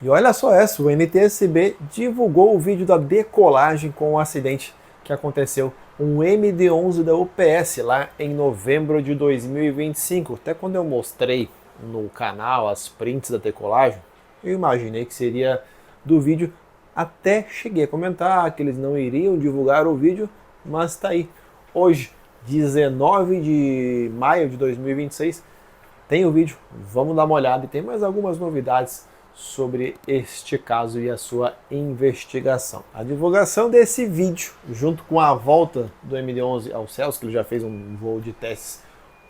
E olha só essa, o NTSB divulgou o vídeo da decolagem com o acidente que aconteceu um MD-11 da UPS lá em novembro de 2025. Até quando eu mostrei no canal as prints da decolagem, eu imaginei que seria do vídeo. Até cheguei a comentar que eles não iriam divulgar o vídeo, mas tá aí. Hoje, 19 de maio de 2026, tem o vídeo, vamos dar uma olhada e tem mais algumas novidades sobre este caso e a sua investigação. A divulgação desse vídeo, junto com a volta do MD-11 aos céus, que ele já fez um voo de testes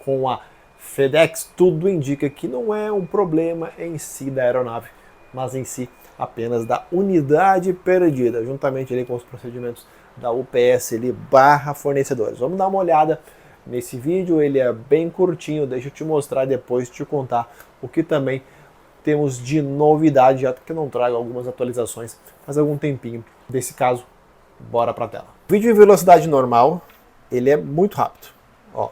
com a FedEx, tudo indica que não é um problema em si da aeronave, mas em si apenas da unidade perdida, juntamente ali com os procedimentos da UPS ali, barra fornecedores. Vamos dar uma olhada nesse vídeo, ele é bem curtinho, deixa eu te mostrar depois, te contar o que também temos de novidade, já que eu não trago algumas atualizações faz algum tempinho desse caso. Bora para a tela. O vídeo em velocidade normal, ele é muito rápido. Ó,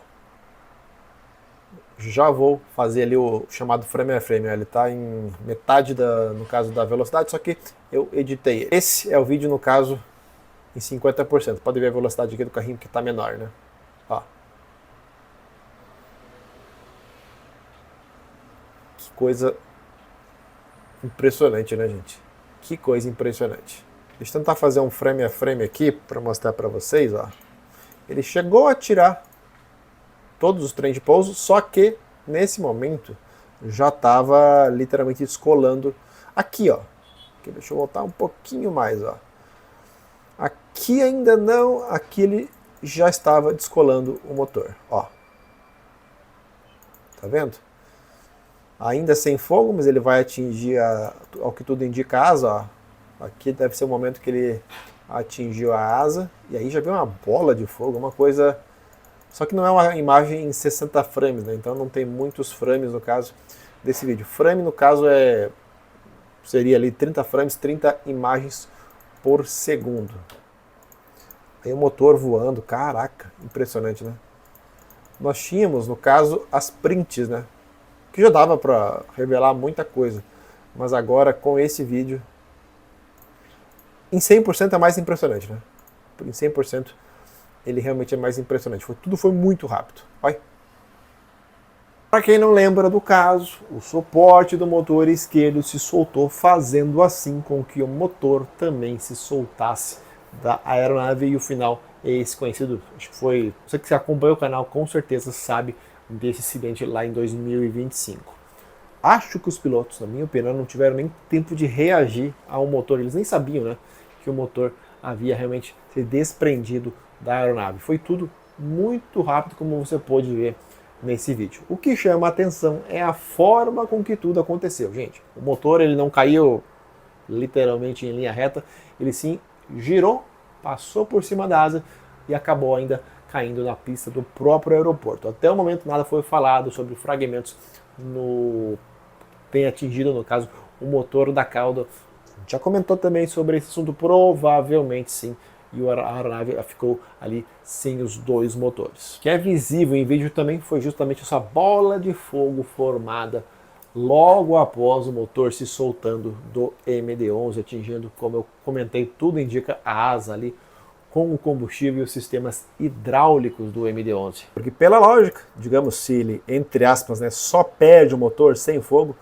já vou fazer ali o chamado frame a frame, ele está em metade no caso da velocidade, só que eu editei. Esse é o vídeo no caso em 50%. Pode ver a velocidade aqui do carrinho que está menor, né? Ó. Que coisa impressionante, né, gente? Que coisa impressionante. Deixa eu tentar fazer um frame a frame aqui para mostrar para vocês, ó. Ele chegou a tirar todos os trem de pouso, só que nesse momento já estava literalmente descolando aqui, ó. Aqui, deixa eu voltar um pouquinho mais, ó. Aqui ainda não, aqui ele já estava descolando o motor, ó. Tá vendo? Ainda sem fogo, mas ele vai atingir, ao que tudo indica, a asa. Ó. Aqui deve ser o momento que ele atingiu a asa. E aí já vem uma bola de fogo, uma coisa... Só que não é uma imagem em 60 frames, né? Então não tem muitos frames no caso desse vídeo. Frame, no caso, seria ali 30 frames, 30 imagens por segundo. Aí o motor voando, caraca, impressionante, né? Nós tínhamos, no caso, as prints, né? Que já dava para revelar muita coisa, mas agora com esse vídeo em 100% é mais impressionante, né? Em 100% ele realmente é mais impressionante. Tudo foi muito rápido. Vai. Para quem não lembra do caso, o suporte do motor esquerdo se soltou, fazendo assim com que o motor também se soltasse da aeronave, e o final é esse conhecido. Acho que foi, você que acompanha o canal com certeza sabe desse acidente lá em 2025. Acho que os pilotos, na minha opinião, não tiveram nem tempo de reagir ao motor. Eles nem sabiam, né, que o motor havia realmente se desprendido da aeronave. Foi tudo muito rápido, como você pode ver nesse vídeo. O que chama a atenção é a forma com que tudo aconteceu, gente. O motor ele não caiu literalmente em linha reta, ele sim girou, passou por cima da asa e acabou ainda caindo na pista do próprio aeroporto. Até o momento nada foi falado sobre fragmentos tem atingido, no caso, o motor da cauda. Já comentou também sobre esse assunto, provavelmente sim, e a aeronave ficou ali sem os dois motores. O que é visível em vídeo também foi justamente essa bola de fogo formada logo após o motor se soltando do MD-11, atingindo, como eu comentei, tudo indica a asa ali, com o combustível e os sistemas hidráulicos do MD-11. Porque pela lógica, digamos, se ele, entre aspas, né, só perde o motor sem fogo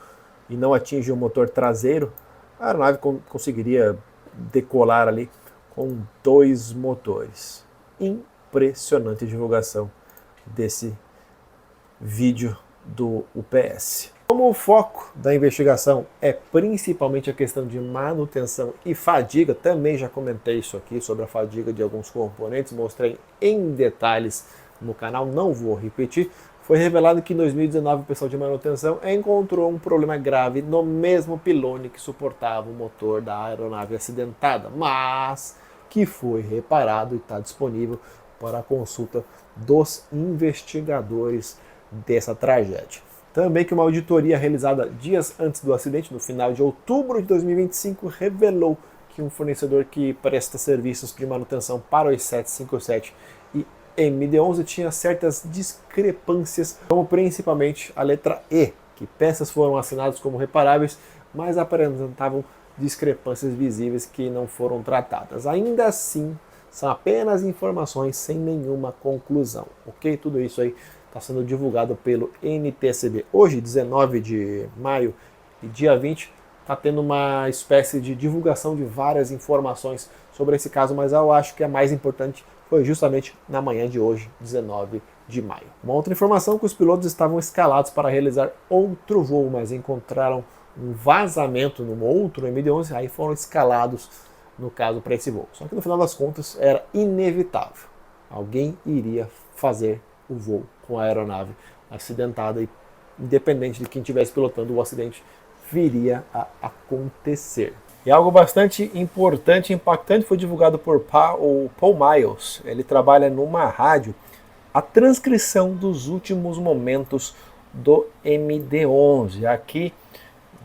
e não atinge o motor traseiro, a aeronave conseguiria decolar ali com dois motores. Impressionante divulgação desse vídeo do UPS. Como o foco da investigação é principalmente a questão de manutenção e fadiga, também já comentei isso aqui sobre a fadiga de alguns componentes, mostrei em detalhes no canal, não vou repetir. Foi revelado que em 2019 o pessoal de manutenção encontrou um problema grave no mesmo pilone que suportava o motor da aeronave acidentada, mas que foi reparado e está disponível para a consulta dos investigadores dessa tragédia. Também que uma auditoria realizada dias antes do acidente, no final de outubro de 2025, revelou que um fornecedor que presta serviços de manutenção para os 757 e MD-11 tinha certas discrepâncias, como principalmente a letra E, que peças foram assinadas como reparáveis, mas apresentavam discrepâncias visíveis que não foram tratadas. Ainda assim, são apenas informações sem nenhuma conclusão, ok? Tudo isso aí está sendo divulgado pelo NTSB. Hoje, 19 de maio e dia 20, está tendo uma espécie de divulgação de várias informações sobre esse caso, mas eu acho que a mais importante foi justamente na manhã de hoje, 19 de maio. Uma outra informação é que os pilotos estavam escalados para realizar outro voo, mas encontraram um vazamento num outro MD-11, aí foram escalados, no caso, para esse voo. Só que no final das contas era inevitável. Alguém iria fazer o voo com a aeronave acidentada e, independente de quem estivesse pilotando, o acidente viria a acontecer. E algo bastante importante e impactante foi divulgado por o Paul Miles. Ele trabalha numa rádio, a transcrição dos últimos momentos do MD-11. Aqui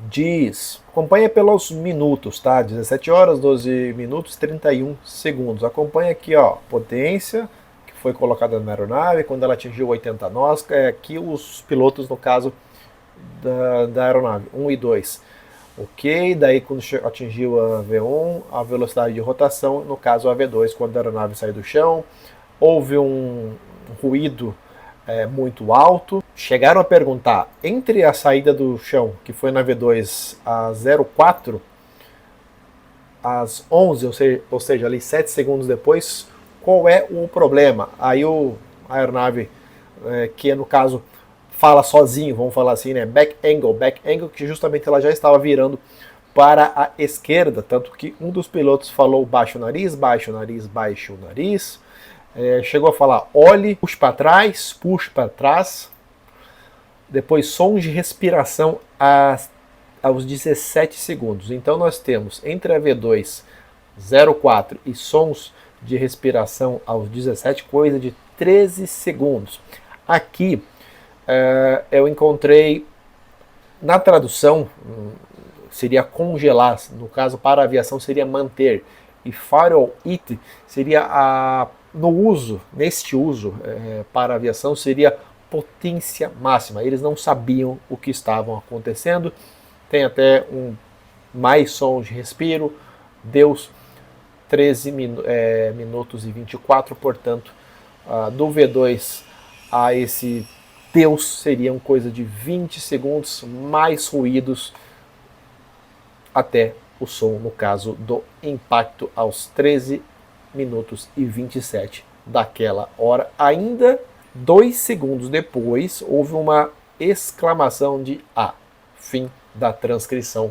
diz, acompanha pelos minutos, tá? 17 horas, 12 minutos, 31 segundos. Acompanha aqui, ó, potência que foi colocada na aeronave, quando ela atingiu 80 nós, aqui os pilotos, no caso, da aeronave, 1 e 2. Ok, daí quando atingiu a V1, a velocidade de rotação, no caso a V2, quando a aeronave saiu do chão, houve um ruído muito alto. Chegaram a perguntar, entre a saída do chão, que foi na V2, a 04, às 11, ou seja, ali 7 segundos depois, qual é o problema? Aí a aeronave, que no caso fala sozinho, vamos falar assim, né? Back angle, que justamente ela já estava virando para a esquerda, tanto que um dos pilotos falou baixo o nariz, baixo o nariz, baixo o nariz. Chegou a falar olhe, puxe para trás, depois sons de respiração aos 17 segundos. Então nós temos entre a V2 04 e sons de respiração aos 17, coisa de 13 segundos. Aqui eu encontrei, na tradução, seria congelar, no caso para a aviação seria manter, e firewall it seria neste uso para a aviação seria potência máxima. Eles não sabiam o que estavam acontecendo. Tem até mais sons de respiro, deu 13 minutos e 24, portanto, do V2 a esse Deus seriam coisa de 20 segundos, mais ruídos até o som, no caso do impacto, aos 13 minutos e 27 daquela hora. Ainda 2 segundos depois, houve uma exclamação de fim da transcrição.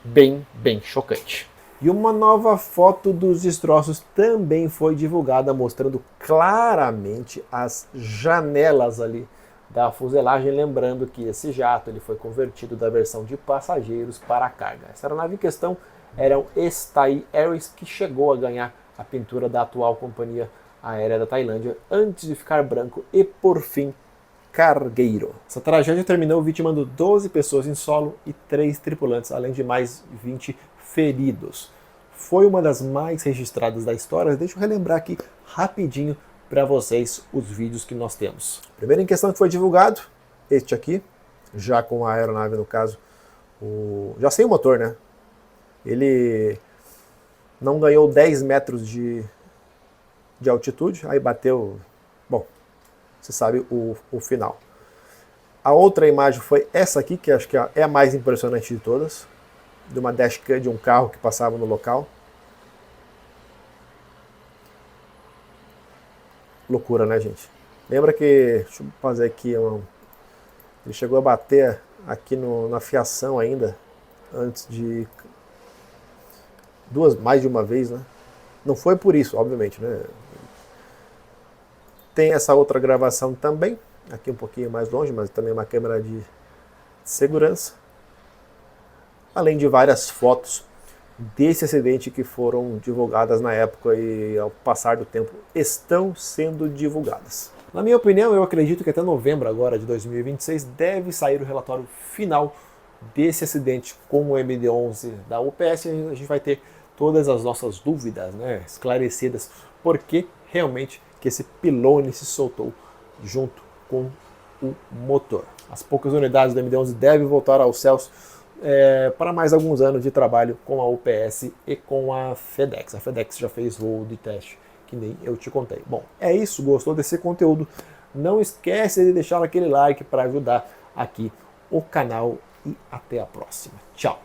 Bem chocante. E uma nova foto dos destroços também foi divulgada, mostrando claramente as janelas ali da fuselagem, lembrando que esse jato ele foi convertido da versão de passageiros para carga. Essa aeronave em questão era o STAI Airways, que chegou a ganhar a pintura da atual companhia aérea da Tailândia, antes de ficar branco e, por fim, cargueiro. Essa tragédia terminou vitimando 12 pessoas em solo e 3 tripulantes, além de mais 20 feridos. Foi uma das mais registradas da história. Deixa eu relembrar aqui rapidinho para vocês os vídeos que nós temos. Primeiro em questão que foi divulgado, este aqui, já com a aeronave, no caso, já sem o motor, né? Ele não ganhou 10 metros de altitude, aí bateu, bom, você sabe o final. A outra imagem foi essa aqui, que acho que é a mais impressionante de todas, de uma dashcam de um carro que passava no local. Loucura, né, gente? Lembra que, deixa eu fazer aqui, ele chegou a bater aqui na fiação ainda, antes de mais de uma vez, né? Não foi por isso, obviamente, né? Tem essa outra gravação também, aqui um pouquinho mais longe, mas também uma câmera de segurança. Além de várias fotos desse acidente que foram divulgadas na época e ao passar do tempo estão sendo divulgadas. Na minha opinião, eu acredito que até novembro agora de 2026 deve sair o relatório final desse acidente com o MD-11 da UPS. A gente vai ter todas as nossas dúvidas, né, esclarecidas, porque realmente que esse pylone se soltou junto com o motor. As poucas unidades do MD-11 devem voltar aos céus para mais alguns anos de trabalho com a UPS e com a FedEx. A FedEx já fez voo de teste, que nem eu te contei. Bom, é isso. Gostou desse conteúdo? Não esquece de deixar aquele like para ajudar aqui o canal e até a próxima. Tchau!